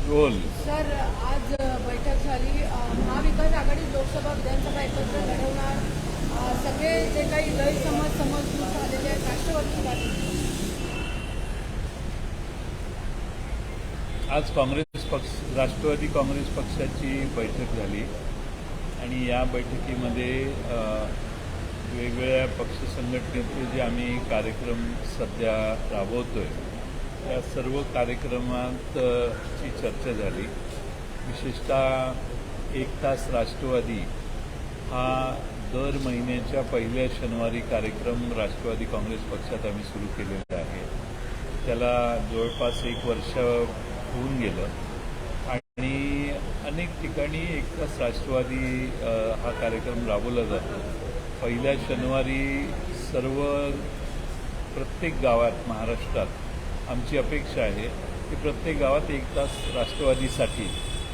Role sir, आज बैठक झाली. महाविकास आघाडी लोकसभा विधानसभा एकत्र लढवणार. सगळे जे काही गैरसमज समजूत झालेले आहेत राष्ट्रवादी बाजूने. आज राष्ट्रवादी काँग्रेस पक्षाची बैठक झाली आणि या बैठकीमध्ये वेगवेगळ्या पक्ष संघटनेचे जे आम्ही कार्यक्रम सध्या राबवतोय त्या सर्व कार्यक्रमात ची चर्चा झाली. विशेषतः एक तास राष्ट्रवादी हा दर महिन्याच्या पहिल्या शनिवारी कार्यक्रम राष्ट्रवादी काँग्रेस पक्षात आम्ही सुरू केलेला आहे. त्याला जवळपास 1 वर्ष होऊन गेलं आणि अनेक ठिकाणी एक तास राष्ट्रवादी हा कार्यक्रम राबवला जातो. पहिल्या शनिवारी प्रत्येक गावात महाराष्ट्रात आमची अपेक्षा आहे की प्रत्येक गावात 1 तास राष्ट्रवादीसाठी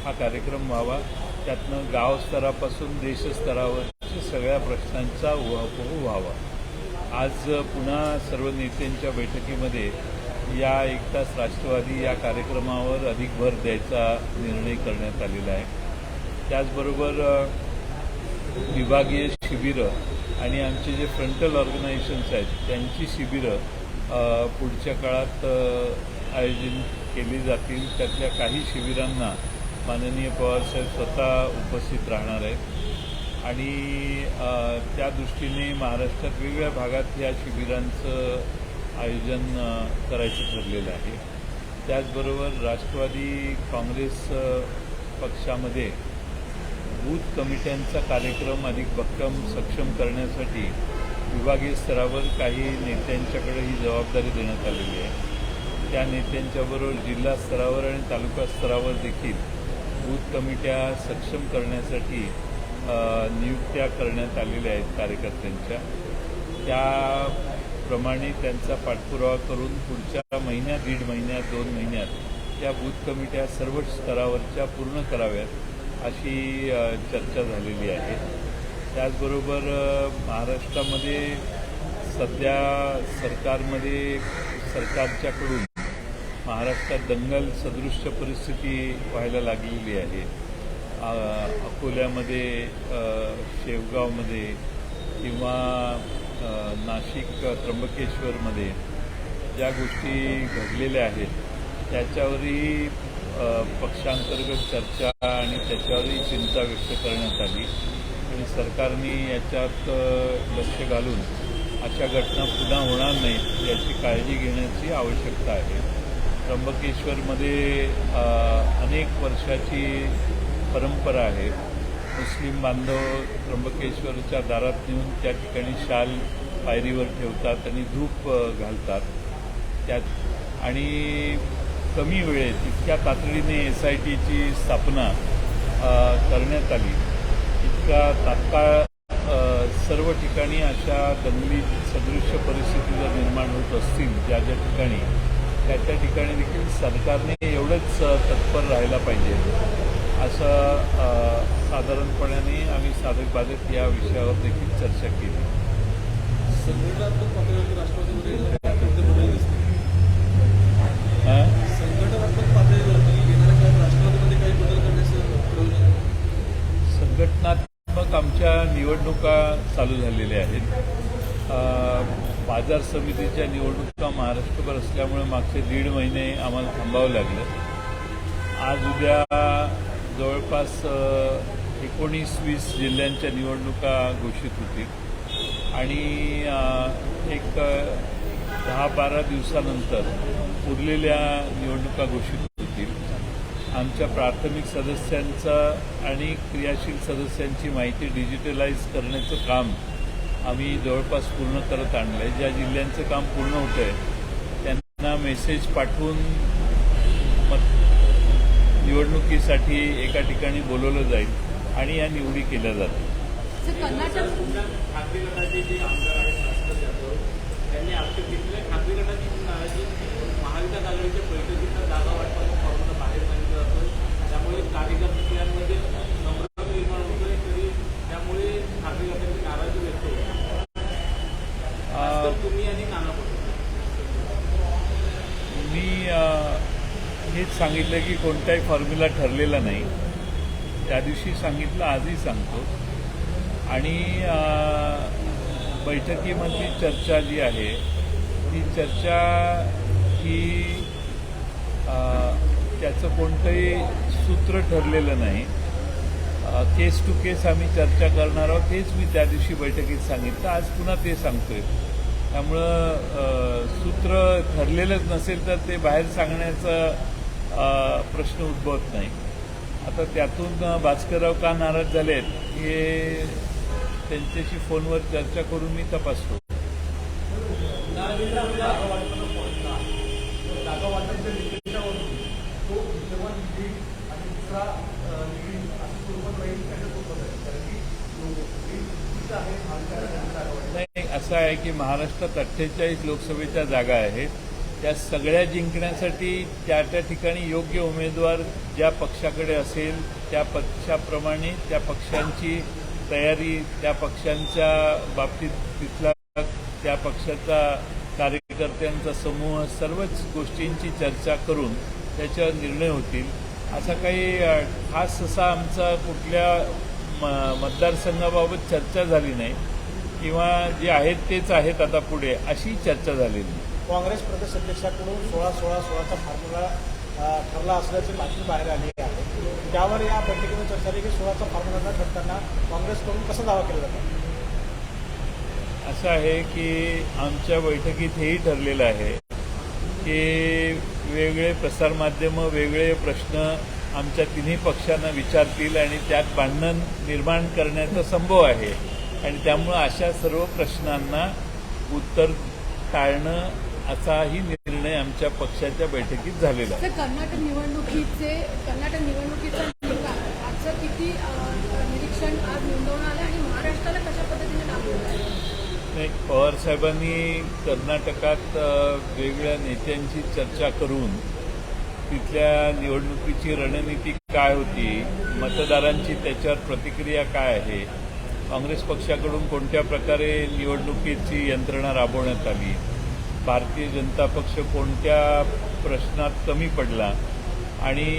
हा कार्यक्रम व्हावा. त्यातनं गाव स्तरापासून देशस्तरावरच्या सगळ्या प्रश्नांचा उहापोह व्हावा. आज पुन्हा सर्व नेत्यांच्या बैठकीमध्ये या 1 तास राष्ट्रवादी या कार्यक्रमावर अधिक भर द्यायचा निर्णय करण्यात आलेला आहे. त्याचबरोबर विभागीय शिबिरं आणि आमचे जे फ्रंटल ऑर्गनायझेशन्स आहेत त्यांची शिबिरं पुढच्या काळात आयोजित केली जातील. त्यातल्या काही शिबिरांना माननीय पवारसाहेब स्वतः उपस्थित राहणार आहेत आणि त्या दृष्टीने महाराष्ट्रात वेगवेगळ्या भागात या शिबिरांचं आयोजन करायचं ठरलेलं आहे. त्याचबरोबर राष्ट्रवादी काँग्रेस पक्षामध्ये बूथ कमिट्यांचा कार्यक्रम अधिक भक्कम सक्षम करण्यासाठी विभागीय स्तरावर काही नेत्यांच्याकडे ही जबाबदारी देण्यात आलेली आहे. त्या नेत्यांच्याबरोबर जिल्हा स्तरावर आणि तालुका स्तरावर देखील बूथ कमिट्या सक्षम करण्यासाठी नियुक्त्या करण्यात आलेल्या आहेत कार्यकर्त्यांच्या. त्याप्रमाणे त्यांचा पाठपुरावा करून पुढच्या महिन्यात, 1.5 महिन्यात, 2 महिन्यात त्या बूथ कमिट्या सर्व स्तरावरच्या पूर्ण कराव्यात अशी चर्चा झालेली आहे. त्याचबरोबर महाराष्ट्रामध्ये सध्या सरकारच्याकडून महाराष्ट्रात दंगल सदृश्य परिस्थिती व्हायला लागलेली आहे. अकोल्यामध्ये, शेवगावमध्ये किंवा नाशिक त्र्यंबकेश्वरमध्ये ज्या गोष्टी घडलेल्या आहेत त्याच्यावरही पक्षांतर्गत चर्चा आणि त्याच्यावरही चिंता व्यक्त करण्यात आली आणि सरकारने याच्यात लक्ष घालून अशा घटना पुन्हा होणार नाहीत याची काळजी घेण्याची आवश्यकता आहे. त्र्यंबकेश्वरमध्ये अनेक वर्षाची परंपरा आहे. मुस्लिम बांधव त्र्यंबकेश्वरच्या दारात नेऊन त्या ठिकाणी शाल पायरीवर ठेवतात आणि धूप घालतात. त्यात आणि कमी वेळेत इतक्या तातडीने SITची स्थापना करण्यात आली. इतका तात्काळ सर्व ठिकाणी अशा दंगली सदृश्य परिस्थिती जर निर्माण होत असतील ज्या ठिकाणी त्या ठिकाणी देखील सरकारने एवढंच तत्पर राहायला पाहिजे असं साधारणपणाने आम्ही साधक बाधक या विषयावर देखील चर्चा केली. संघटनात्मक पातळीवर राष्ट्रवादीमध्ये राष्ट्रवादीमध्ये काही बदल करण्याचं संघटनात्मक आमच्या निवडणुका चालू झालेल्या आहेत. बाजार समितीच्या निवडणुका महाराष्ट्रभर असल्यामुळे मागचे 1.5 महिने आम्हाला थांबावं लागलं. आज उद्या जवळपास 19-20 जिल्ह्यांच्या निवडणुका घोषित होतील आणि एक 10-12 दिवसानंतर उरलेल्या निवडणुका घोषित होतील. आमच्या प्राथमिक सदस्यांचा आणि क्रियाशील सदस्यांची माहिती डिजिटलाइज करण्याचं काम आम्ही जवळपास पूर्ण करत आणलं आहे. ज्या जिल्ह्यांचं काम पूर्ण होतं आहे त्यांना मेसेज पाठवून निवडणुकीसाठी एका ठिकाणी बोलवलं जाईल आणि या निवडी केल्या जातील. खासगी गटाचे जे आमदार आहेत त्यांनी आक्षेप घेतले. खासगी गटाची नाराजी महाविकास आघाडीच्या बैठकीचा जागा वाटपाचा फॉर्म्युला बाहेर सांगितलं जातो. त्यामुळे कार्यकर्त्यांमध्ये संभ्रम निर्माण होतोय. तरी त्यामुळे खासगी गटाची नाराजी व्यक्त होते. तुम्ही आणि नाना मी हे नेहमीच सांगितलं की कोणताही फॉर्म्युला ठरलेला नाही. त्या दिवशी सांगितलं, आजही सांगतो. आणि बैठकीमधली चर्चा जी आहे ती चर्चा ही त्याचं कोणतंही सूत्र ठरलेलं नाही. केस टू केस आम्ही चर्चा करणार आहोत. तेच मी त्या दिवशी बैठकीत सांगितलं, आज पुन्हा ते सांगतोय. त्यामुळं सूत्र ठरलेलंच नसेल तर ते बाहेर सांगण्याचा प्रश्न उद्भवत नाही. आता त्यातून भास्करराव का नाराज झालेत हे त्यांच्याशी फोनवर चर्चा करून मी तपासतो. नाही, असं आहे की महाराष्ट्रात 48 लोकसभेच्या जागा आहेत. त्या सगळ्या जिंकण्यासाठी त्या ठिकाणी योग्य उमेदवार ज्या पक्षाकडे असेल त्या पक्षाप्रमाणे त्या पक्षांची तयारी, त्या पक्षांच्या बाबतीत तिथला त्या पक्षाचा कार्यकर्त्यांचा समूह, सर्वच गोष्टींची चर्चा करून त्याच्यावर निर्णय होतील. असा काही खास असा आमचा कुठल्या मतदारसंघाबाबत चर्चा झाली नाही किंवा जे आहेत तेच आहेत आता पुढे अशी चर्चा झालेली नाही. काँग्रेस प्रदेश अध्यक्षाकडून 16-16-16चा फॉर्म्युला ठरला असल्याची माहिती बाहेर आली आहे. त्यावर या बैठकीमध्ये चर्चा झाली की 16चा फॉर्म्युला न ठरताना काँग्रेसकडून कसा दावा केला जातो? असं आहे की आमच्या बैठकीत हेही ठरलेलं आहे की वेगळे प्रसारमाध्यमं वेगळे प्रश्न आमच्या तिन्ही पक्षांना विचारतील आणि त्यात भांडण निर्माण करण्याचा संभव आहे. आणि त्यामुळं अशा सर्व प्रश्नांना उत्तर टाळणं असाही निर्णय आमच्या पक्षाच्या बैठकीत झालेला आहे. कर्नाटक निवडणुकीचा निकाल आजचं किती निरीक्षण आज नोंदवणं आलं आणि महाराष्ट्राला कशा पद्धतीने लागवलं आहे? नाही, पवारसाहेबांनी कर्नाटकात वेगवेगळ्या नेत्यांची चर्चा करून तिथल्या निवडणुकीची रणनीती काय होती, मतदारांची त्याच्यावर प्रतिक्रिया काय आहे, काँग्रेस पक्षाकडून कोणत्या प्रकारे निवडणुकीची यंत्रणा राबवण्यात आली, भारतीय जनता पक्ष कोणत्या प्रश्नात कमी पडला आणि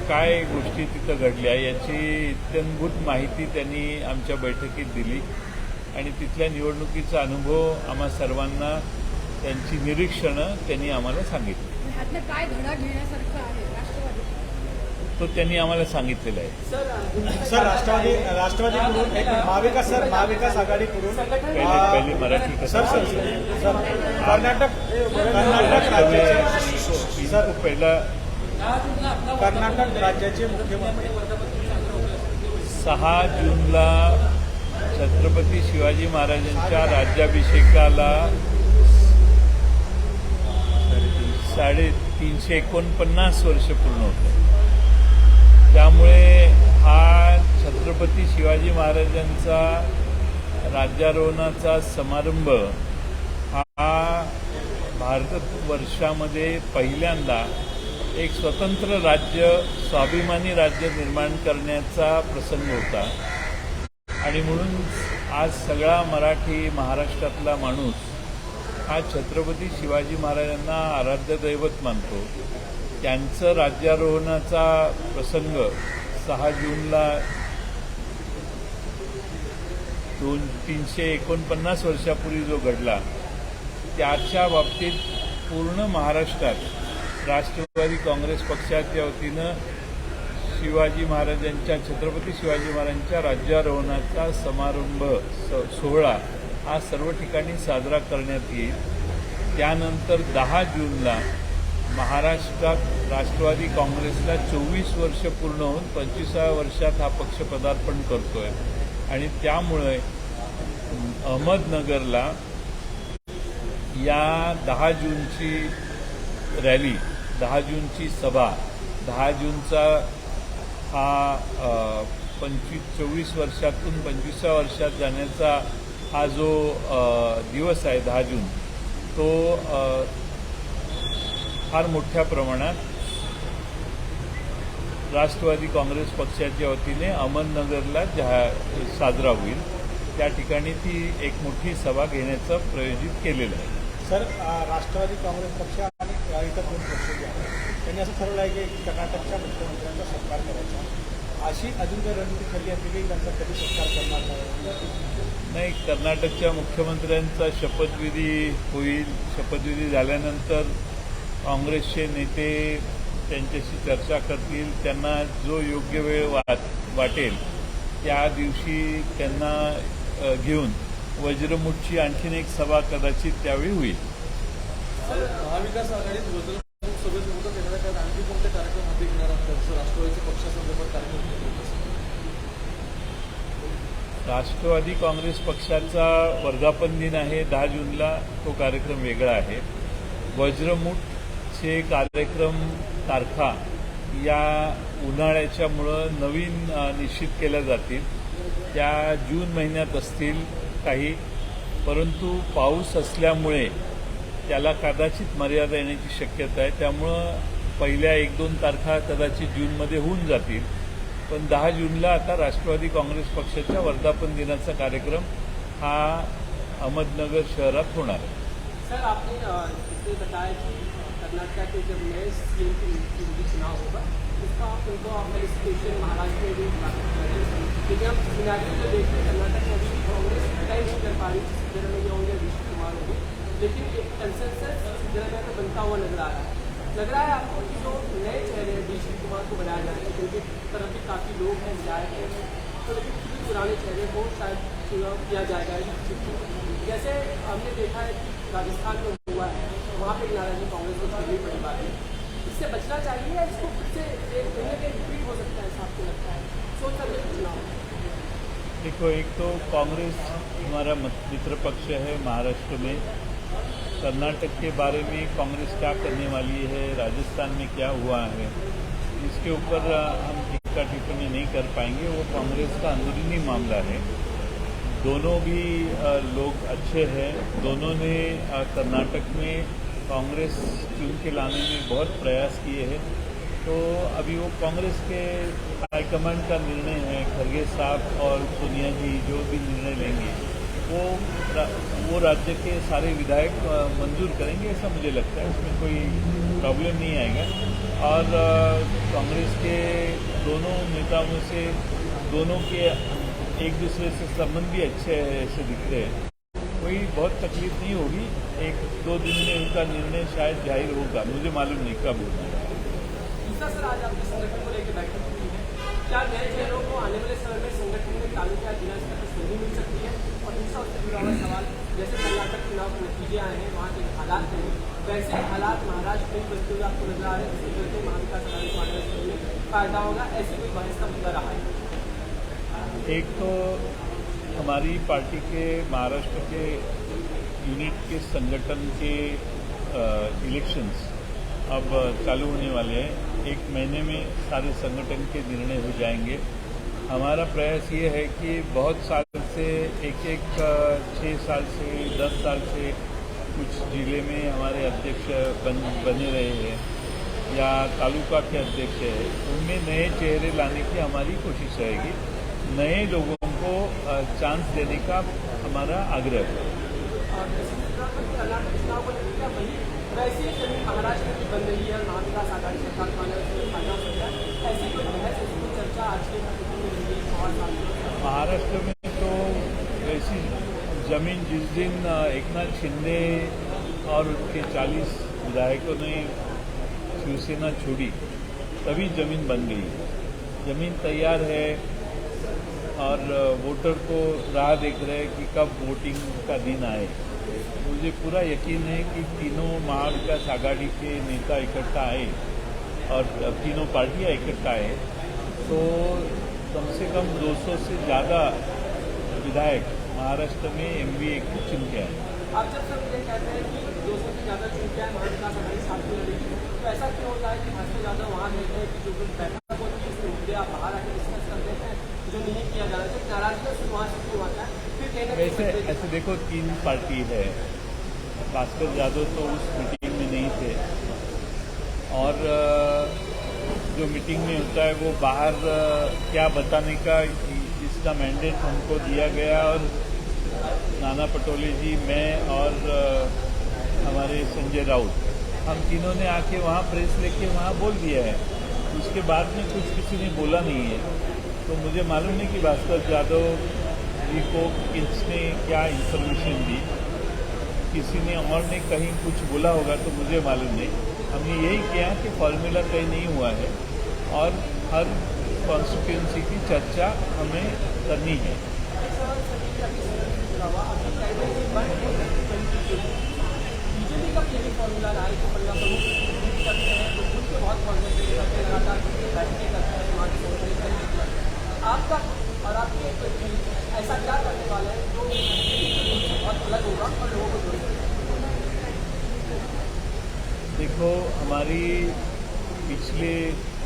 काय गोष्टी तिथं घडल्या याची इत्यंभूत माहिती त्यांनी आमच्या बैठकीत दिली. आणि तिथल्या निवडणुकीचा अनुभव आम्हा सर्वांना, त्यांची निरीक्षणं त्यांनी आम्हाला सांगितली. ह्यातनं काय धडा घेण्यासारखं आहे राष्ट्रवादी? तो त्यांनी आम्हाला सांगितलेला आहे. सर, राष्ट्रवादीकडून एक महाविकास आघाडीकडून पहिले मराठी कसं कर्नाटक राज्याचे मुख्यमंत्री 6 जूनला छत्रपती शिवाजी महाराजांच्या राज्याभिषेकाला 349 वर्ष पूर्ण होतं. त्यामुळे हा छत्रपती शिवाजी महाराजांचा राज्यारोहणाचा समारंभ हा भारतवर्षामध्ये पहिल्यांदा एक स्वतंत्र राज्य, स्वाभिमानी राज्य निर्माण करण्याचा प्रसंग होता. आणि म्हणून आज सगळा मराठी महाराष्ट्रातला माणूस हा छत्रपती शिवाजी महाराजांना आराध्य दैवत मानतो. त्यांचं राज्यारोहणाचा प्रसंग 6 जूनला 349 वर्षापूर्वी जो घडला त्याच्या बाबतीत पूर्ण महाराष्ट्रात राष्ट्रवादी काँग्रेस पक्षाच्या वतीनं शिवाजी महाराजांच्या, छत्रपती शिवाजी महाराजांच्या राज्यारोहणाचा समारंभ सोहळा हा सर्व ठिकाणी साजरा करण्यात येईल. त्यानंतर 10 जूनला महाराष्ट्रात राष्ट्रवादी काँग्रेसला 24 वर्ष पूर्ण होऊन 25व्या वर्षात हा पक्ष पदार्पण करतोय. आणि त्यामुळे अहमदनगरला या 10 जूनची रॅली, 10 जूनची सभा, 10 जूनचा हा 24 वर्षातून 25व्या वर्षात जाण्याचा हा जो दिवस आहे 10 जून, तो फार मोठ्या प्रमाणात राष्ट्रवादी काँग्रेस पक्षाच्या वतीने अहमदनगरला साजरा होईल. त्या ठिकाणी ती एक मोठी सभा घेण्याचं प्रयोजित केलेलं आहे. सर, राष्ट्रवादी काँग्रेस पक्ष आणि इतर 2 पक्ष जे आहेत त्यांनी असं ठरवलं आहे की कर्नाटकच्या मुख्यमंत्र्यांचा सत्कार करायचा. अशी अजून काही रणनीती ठरली असली की त्यांचा कधी सत्कार करणार नाही? नाही, कर्नाटकच्या मुख्यमंत्र्यांचा शपथविधी होईल. शपथविधी झाल्यानंतर काँग्रेसचे नेते त्यांच्याशी चर्चा करतील. त्यांना जो योग्य वेळ वाटेल त्या दिवशी त्यांना घेऊन वज्रमुठची आणखीन एक सभा कदाचित त्यावेळी होईल. महाविकास आघाडीत वज्रमुख सभेत होतं येणाऱ्या काळात आणखी कोणते कार्यक्रम हाती घेणार आहात? जसं राष्ट्रवादीच्या पक्षासंदर्भात कार्यक्रम होतो. राष्ट्रवादी काँग्रेस पक्षाचा वर्धापन दिन आहे 10 जूनला. तो कार्यक्रम वेगळा आहे. वज्रमुठचे कार्यक्रम तारखा या उन्हाळ्याच्यामुळं नवीन निश्चित केल्या जातील. त्या जून महिन्यात असतील काही, परंतु पाऊस असल्यामुळे त्याला कदाचित मर्यादा येण्याची शक्यता आहे. त्यामुळं पहिल्या 1-2 तारखा कदाचित जूनमध्ये होऊन जातील. पण 10 जूनला आता राष्ट्रवादी काँग्रेस पक्षाच्या वर्धापन दिनाचा कार्यक्रम हा अहमदनगर शहरात होणार आहे. सर, आपने इसमें बताया कि कर्नाटक के जब नए सीएम के चुनाव होगा उसका उनको फेलिसिटेशन महाराष्ट्र में भी प्राप्त करेंगे, लेकिन हम सिनेरियो जो देखते हैं कर्नाटक में अभी कांग्रेस तय नहीं कर पा रही. सिद्धरामैया होंगे, ऋषि कुमार होंगे, लेकिन एक कंसेंसस सिद्धरामैया का बनता हुआ नजर आ रहा है. लग रहा है आपको कि जो नए चेहरे हैं ऋषि कुमार को बनाया जाएगा, क्योंकि तरफ भी काफ़ी लोग हैं, विधायक हैं, तो लेकिन पुराने चेहरे को शायद चुनाव किया जाएगा. जैसे हमने देखा है कि राजस्थान में हुआ है, वहाँ पर नाराजगी कांग्रेस को झेलनी पड़ी बात है. इससे बचना चाहिए या इसको फिर से रिपीट हो सकता है, ऐसा आपको लगता है? सोच कर चुनाव देखो, एक तो कांग्रेस हमारा मित्र पक्ष है महाराष्ट्र में. कर्नाटक के बारे में कांग्रेस क्या करने वाली है, राजस्थान में क्या हुआ है, इसके ऊपर हम टीका टिप्पणी नहीं कर पाएंगे. वो कांग्रेस का अंदरूनी मामला है. दोनों भी लोग अच्छे हैं. दोनों ने कर्नाटक में कांग्रेस चुन के लाने में बहुत प्रयास किए हैं. तो अभी वो कांग्रेस के हाईकमांड का निर्णय है. खरगे साहब और सोनिया जी जो भी निर्णय लेंगे वो राज्य के सारे विधायक मंजूर करेंगे, ऐसा मुझे लगता है. उसमें कोई प्रॉब्लम नहीं आएगा. और कांग्रेस के दोनों नेताओं से दोनों के एक दूसरे से संबंध भी अच्छे ऐसे दिखते हैं. कोई बहुत तकलीफ नहीं होगी. 1-2 दिन में उनका निर्णय शायद जाहिर होगा. मुझे मालूम नहीं कब होगा. दूसरा सर, आज आपके संगठन को लेकर बैठक हुई है. क्या नए चेहरों को आने वाले समय में संगठन में तालुका जिला स्तर पर श्रेणी मिल सकती है? और दूसरा उससे जुड़ा हुआ सवाल, जैसे कर्नाटक चुनाव के नतीजे आए हैं, वहाँ के हालात हैं, वैसे हालात महाराष्ट्र में बनते हुए आपको नजर आ रहे हैं, जिसके चलते महाविकास आघाड़ी कांग्रेस में फायदा होगा, ऐसी कोई बहस का मुद्दा रहा है? एक तो हमारी पार्टी के महाराष्ट्र के यूनिट के संगठन के इलेक्शंस अब चालू होने वाले हैं. 1 महीने में सारे संगठन के निर्णय हो जाएंगे. हमारा प्रयास ये है कि बहुत साल से एक 6 साल से 10 साल से कुछ जिले में हमारे अध्यक्ष बने रहे हैं या तालुका के अध्यक्ष हैं. उनमें नए चेहरे लाने की हमारी कोशिश रहेगी. नए लोगों को चांस देने का हमारा आग्रह है. कर्नाटक चुनाव को लेकर वही वैसे ही महाराष्ट्र में बन रही है, महाविकास आघाड़ी सरकार कांग्रेस में फायदा हो सकता है, ऐसी कोई बहस, ऐसी कोई चर्चा आज के में रही है? महाराष्ट्र में तो वैसी जमीन जिस दिन एकनाथ शिंदे और उनके 40 विधायकों ने शिवसेना छोड़ी तभी जमीन बन गई. जमीन तैयार है और वोटर को राह देख रहे हैं कि कब वोटिंग का दिन आए. मुझे पूरा यकीन है कि तीनों महाविकास आघाड़ी के नेता इकट्ठा आए और तीनों पार्टियां इकट्ठा आए तो कम से कम 200 से ज़्यादा विधायक महाराष्ट्र में MVA को चुन के आए. आप जब सब ये कहते हैं कि 200 से ज़्यादा चुन के आए महाविकास आघाड़ी साथ में लड़ेगी, तो ऐसा क्यों होता है कि भाजपा ज़्यादा वहाँ रहते हैं कि जो कुछ बैठक होती है इसके मुद्दे आप बाहर आकर डिस्कस करते हैं जो नहीं किया जा रहा है, नाराजगी से वहाँ से क्यों आता है? फिर कहना ऐसे देखो, 3 पार्टी है. भास्कर यादव तो उस मीटिंग में नहीं थे और जो मीटिंग में होता है वो बाहर क्या बताने का इसका मैंडेट हमको दिया गया. और नाना पटोले जी, मैं और हमारे संजय राउत हम तीनों ने आके वहाँ प्रेस लेके वहाँ बोल दिया है। उसके बाद में कुछ किसी ने बोला नहीं है, तो मुझे मालूम नहीं कि भास्कर जादव जी को किसने क्या इन्फॉर्मेशन दी, किसी ने और ने कहीं कुछ बोला होगा तो मुझे मालूम नहीं। हमने यही किया कि फॉर्मूला तय नहीं हुआ है और हर कॉन्स्टिट्यूंसी की चर्चा हमें करनी है। बीजेपी का यही फॉर्मूला रहा है कि पंजाब प्रमुख बीजेपी करते हैं तो खुद को बहुत कॉन्सेंट्रेट करते हैं, लगातार बैठकें करते हैं, वहाँ की आपका और आपके ऐसा क्या करने वाले हैं जो बहुत अलग होगा और लोगों को जोड़ेगा? देखो, हमारी पिछले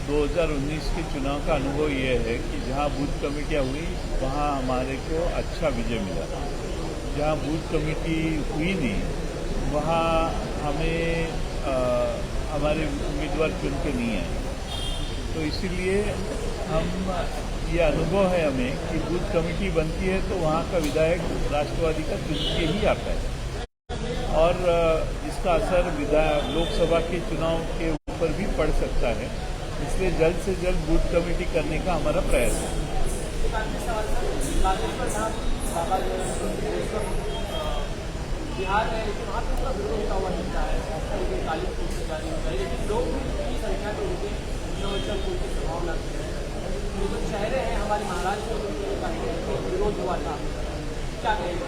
2019 के चुनाव का अनुभव ये है कि जहाँ बूथ कमेटियाँ हुई वहाँ हमारे को अच्छा विजय मिला। जहाँ बूथ कमेटी हुई नहीं वहाँ हमें हमारे उम्मीदवार चुन के नहीं आए। तो इसीलिए हम ये अनुभव है हमें कि बूथ कमेटी बनती है तो वहाँ का विधायक राष्ट्रवादी का चुन के ही आता है और इसका असर लोकसभा के चुनाव के ऊपर भी पड़ सकता है। इसलिए जल्द से जल्द बूथ कमेटी करने का हमारा प्रयास है। बिहार में वहाँ पर उसका विरोध होता हुआ दिखता है, उनके काली जारी होता है, लेकिन लोग की संख्या में उनके नवचन उनकी संभावना है। ये जो चेहरे हैं हमारे महाराष्ट्र में विरोध हुआ था, क्या कहेंगे?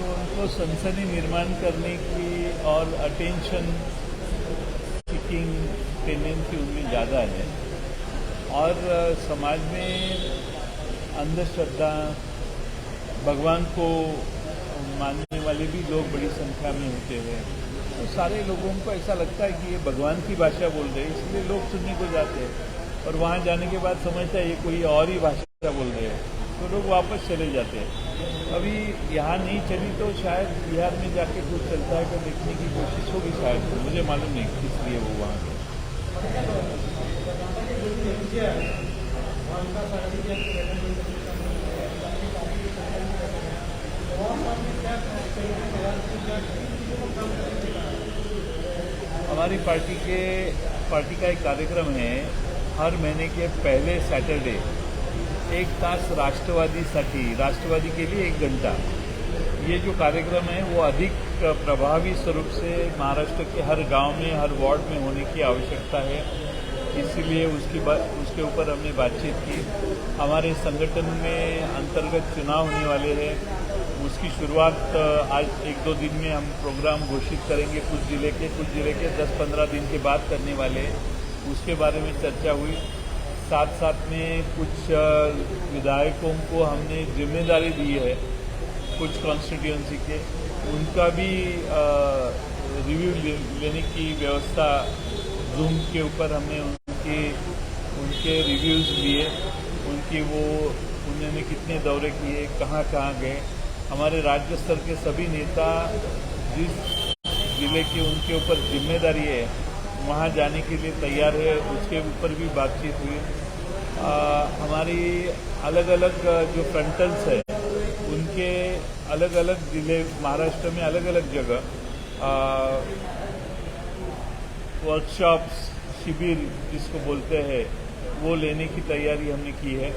उनको सनसनी निर्माण करने की और अटेंशन सीकिंग टेंडेंसी उनमें ज़्यादा है और समाज में अंधश्रद्धा, भगवान को मानने वाले भी लोग बड़ी संख्या में होते हैं। तो सारे लोगों को ऐसा लगता है कि ये भगवान की भाषा बोल रहे हैं, इसलिए लोग सुनने को जाते हैं और वहाँ जाने के बाद समझता है ये कोई और ही भाषा बोल रहे हैं, तो लोग वापस चले जाते हैं। अभी यहाँ नहीं चली तो शायद बिहार में जाके कुछ चलता है तो देखने की कोशिश होगी शायद, मुझे मालूम नहीं किस लिए वो वहाँ गए। हमारी पार्टी का एक कार्यक्रम है, हर महीने के पहले सैटरडे 1 तास राष्ट्रवादी के लिए 1 घंटा। ये जो कार्यक्रम है वो अधिक प्रभावी स्वरूप से महाराष्ट्र के हर गांव में, हर वार्ड में होने की आवश्यकता है। इसीलिए उसके ऊपर हमने बातचीत की। हमारे संगठन में अंतर्गत चुनाव होने वाले हैं, उसकी शुरुआत आज 1-2 दिन में हम प्रोग्राम घोषित करेंगे। कुछ जिले के 10-15 दिन के बाद करने वाले, उसके बारे में चर्चा हुई। साथ में कुछ विधायकों को हमने जिम्मेदारी दी है, कुछ कॉन्स्टिट्यूएंसी के, उनका भी रिव्यू लेने की व्यवस्था जूम के ऊपर हमने उनके रिव्यूज़ लिए, उन्होंने कितने दौरे किए, कहाँ गए। हमारे राज्य स्तर के सभी नेता जिस जिले की उनके ऊपर जिम्मेदारी है वहाँ जाने के लिए तैयार है, उसके ऊपर भी बातचीत हुई। हमारी अलग अलग जो फ्रंटल्स है उनके अलग अलग जिले महाराष्ट्र में अलग अलग जगह वर्कशॉप्स, शिविर जिसको बोलते हैं, वो लेने की तैयारी हमने की है।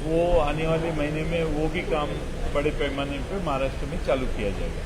वो आने वाले महीने में वो भी काम बड़े पैमाने पर महाराष्ट्र में चालू किया जाएगा।